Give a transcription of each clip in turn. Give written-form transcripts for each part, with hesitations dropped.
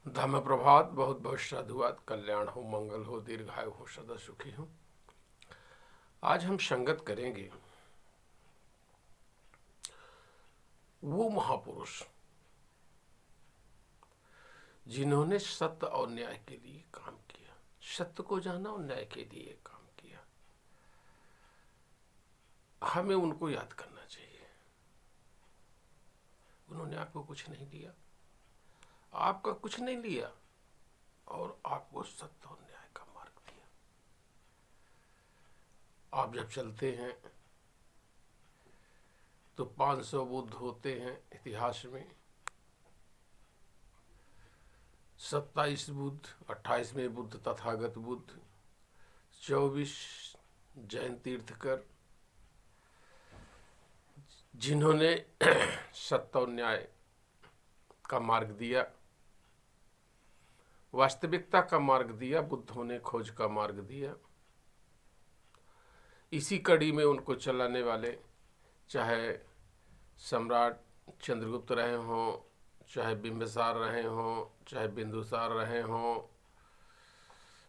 धम्म प्रभात। बहुत बहुत साधुवाद। कल्याण हो, मंगल हो, दीर्घायु हो, सदा सुखी हो। आज हम संगत करेंगे वो महापुरुष जिन्होंने सत्य और न्याय के लिए काम किया, सत्य को जाना और न्याय के लिए काम किया। हमें उनको याद करना चाहिए। उन्होंने आपको कुछ नहीं दिया, आपका कुछ नहीं लिया, और आपको सत्य और न्याय का मार्ग दिया। आप जब चलते हैं तो 500 बुद्ध होते हैं इतिहास में। 27 बुद्ध, 28वें बुद्ध तथागत बुद्ध, 24 जैन तीर्थकर, जिन्होंने सत्य और न्याय का मार्ग दिया, वास्तविकता का मार्ग दिया। बुद्धों ने खोज का मार्ग दिया। इसी कड़ी में उनको चलाने वाले, चाहे सम्राट चंद्रगुप्त रहे हों, चाहे बिंबिसार रहे हों, चाहे बिंदुसार रहे हों,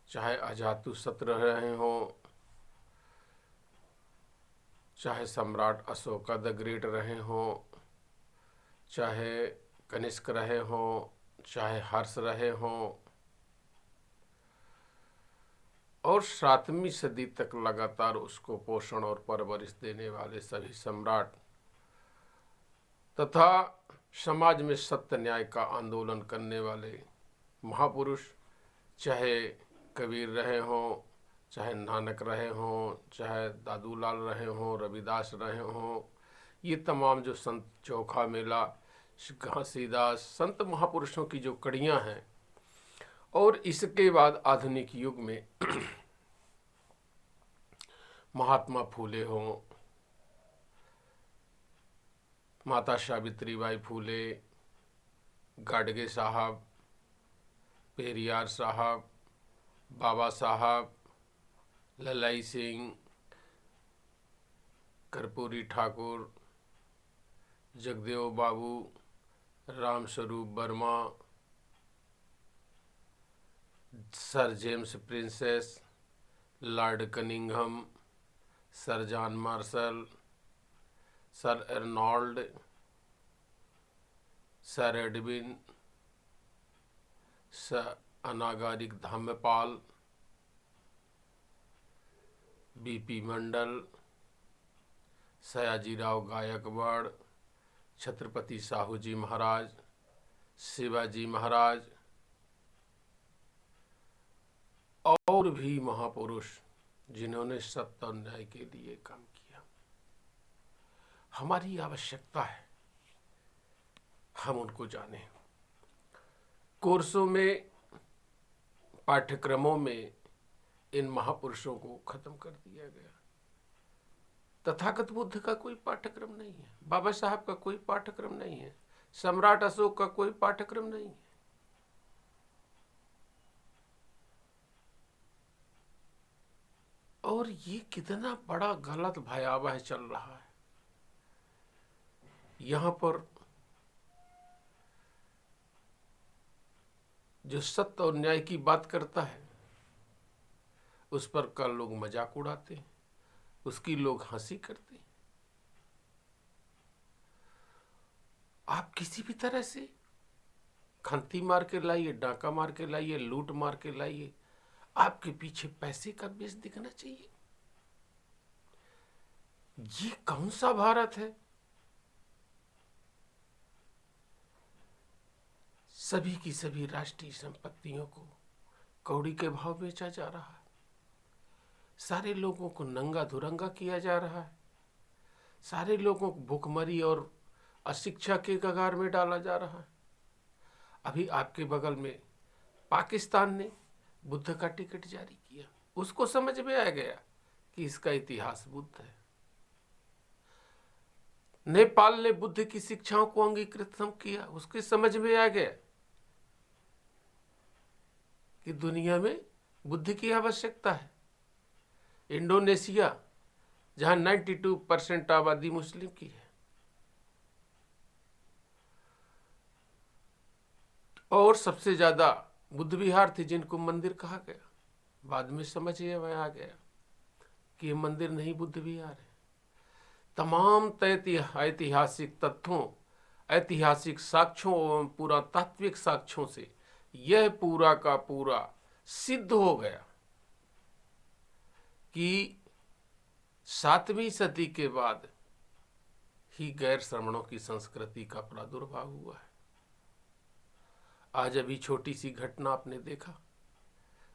चाहे अजातशत्रु रहे हों, चाहे सम्राट अशोका द ग्रेट रहे हों, चाहे कनिष्क रहे हों, चाहे हर्ष रहे हों, और 7वीं सदी तक लगातार उसको पोषण और परवरिश देने वाले सभी सम्राट तथा समाज में सत्य न्याय का आंदोलन करने वाले महापुरुष, चाहे कबीर रहे हों, चाहे नानक रहे हों, चाहे दादूलाल रहे हों, रविदास रहे हों, ये तमाम जो संत चोखा मेला, घासीदास, संत महापुरुषों की जो कड़ियाँ हैं। और इसके बाद आधुनिक युग में महात्मा फूले हों, माता सावित्रीबाई फूले, गाडगे साहब, पेरियार साहब, Baba Saheb, Lalai Singh, Karpoori Thakur, Jagdev Babu, Ramswaroop Verma, sir James Prinsep, lord Cunningham, sir John Marshall, sir Arnold, sir Edwin, sir Anagarika Dhammapala, BP Mandal, Sayajirao Gaekwad, Chhatrapati Shahu ji Maharaj, Shivaji Maharaj, और भी महापुरुष जिन्होंने सत्य और न्याय के लिए काम किया। हमारी आवश्यकता है हम उनको जानें। कोर्सों में, पाठ्यक्रमों में इन महापुरुषों को खत्म कर दिया गया। तथागत बुद्ध का कोई पाठ्यक्रम नहीं है, बाबा साहब का कोई पाठ्यक्रम नहीं है, सम्राट अशोक का कोई पाठ्यक्रम नहीं है। और ये कितना बड़ा गलत भयावह चल रहा है। यहां पर जो सत्य और न्याय की बात करता है उस पर कल लोग मजाक उड़ाते हैं, उसकी लोग हंसी करते हैं। आप किसी भी तरह से खंती मार के लाइए, डाका मार के लाइए, लूट मार के लाइए, आपके पीछे पैसे का बेस दिखना चाहिए। ये कौन सा भारत है? सभी की सभी राष्ट्रीय संपत्तियों को कौड़ी के भाव बेचा जा रहा है। सारे लोगों को नंगा धुरंगा किया जा रहा है। सारे लोगों को भूखमरी और अशिक्षा के कगार में डाला जा रहा है। अभी आपके बगल में पाकिस्तान ने बुद्ध का टिकट जारी किया। उसको समझ में आ गया कि इसका इतिहास बुद्ध है। नेपाल ने बुद्ध की शिक्षाओं को अंगीकृत किया। उसके समझ में आ गया कि दुनिया में बुद्ध की आवश्यकता है। इंडोनेशिया, जहां 92% आबादी मुस्लिम की है, और सबसे ज़्यादा बुद्ध विहार थे जिनको मंदिर कहा गया। बाद में समझ में आ गया कि ये मंदिर नहीं बुद्ध विहार है। तमाम ऐतिहासिक तथ्यों, ऐतिहासिक साक्ष्यों एवं पुरातात्विक साक्ष्यों से यह पूरा का पूरा सिद्ध हो गया कि 7वीं सदी के बाद ही गैर श्रमणों की संस्कृति का प्रादुर्भाव हुआ है। आज अभी छोटी सी घटना आपने देखा,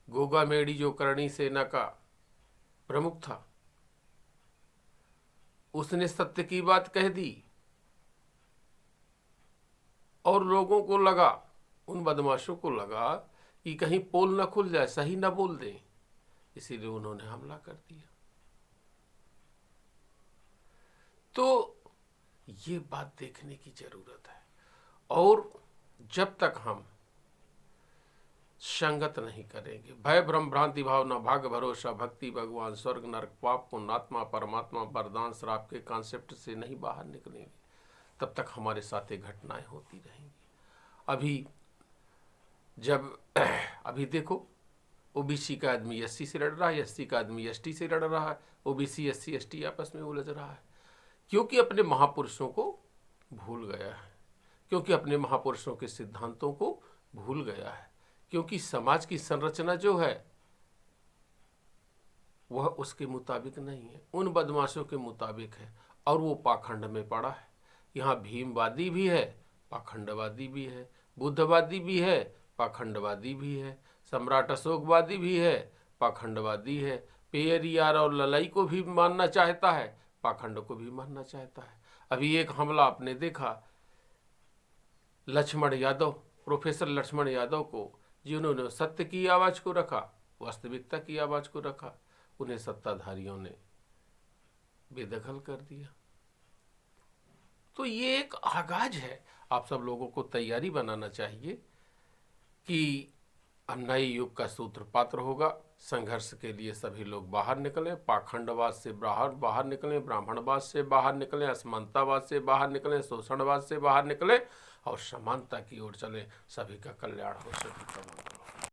गोगामेड़ी जो करणी सेना का प्रमुख था, उसने सत्य की बात कह दी और लोगों को लगा, उन बदमाशों को लगा कि कहीं पोल न खुल जाए, सही न बोल दें, इसीलिए उन्होंने हमला कर दिया। तो ये बात देखने की जरूरत है। और जब तक हम संगत नहीं करेंगे, भय भ्रम भ्रांति भावना, भाग्य भरोसा, भक्ति, भगवान, स्वर्ग नरक, पाप पुण्य, आत्मा परमात्मा, वरदान श्राप के कॉन्सेप्ट से नहीं बाहर निकलेंगे, तब तक हमारे साथ ये घटनाएं होती रहेंगी। अभी देखो, ओबीसी का आदमी एससी से लड़ रहा है, एससी का आदमी एसटी से लड़ रहा है, ओबीसी एससी एसटी आपस में उलझ रहा है, क्योंकि अपने महापुरुषों को भूल गया है, क्योंकि अपने महापुरुषों के सिद्धांतों को भूल गया है, क्योंकि समाज की संरचना जो है वह उसके मुताबिक नहीं है, उन बदमाशों के मुताबिक है, और वो पाखंड में पड़ा है। यहाँ भीमवादी भी है, पाखंडवादी भी है, बुद्धवादी भी है, पाखंडवादी भी है, सम्राट अशोकवादी भी है, पाखंडवादी है, पेरियार और ललाई को भी मानना चाहता है, पाखंड को भी मानना चाहता है। अभी एक हमला आपने देखा, लक्ष्मण यादव, प्रोफेसर लक्ष्मण यादव को, जिन्होंने सत्य की आवाज़ को रखा, वास्तविकता की आवाज़ को रखा, उन्हें सत्ताधारियों ने बेदखल कर दिया। तो ये एक आगाज है। आप सब लोगों को तैयारी बनाना चाहिए कि अब नए युग का सूत्रपात होगा। संघर्ष के लिए सभी लोग बाहर निकलें, पाखंडवाद से बाहर निकलें, ब्राह्मणवाद से बाहर निकलें, असमानतावाद से बाहर निकलें, शोषणवाद से बाहर निकलें और समानता की ओर चलें। सभी का कल्याण हो, सभी का मंगल।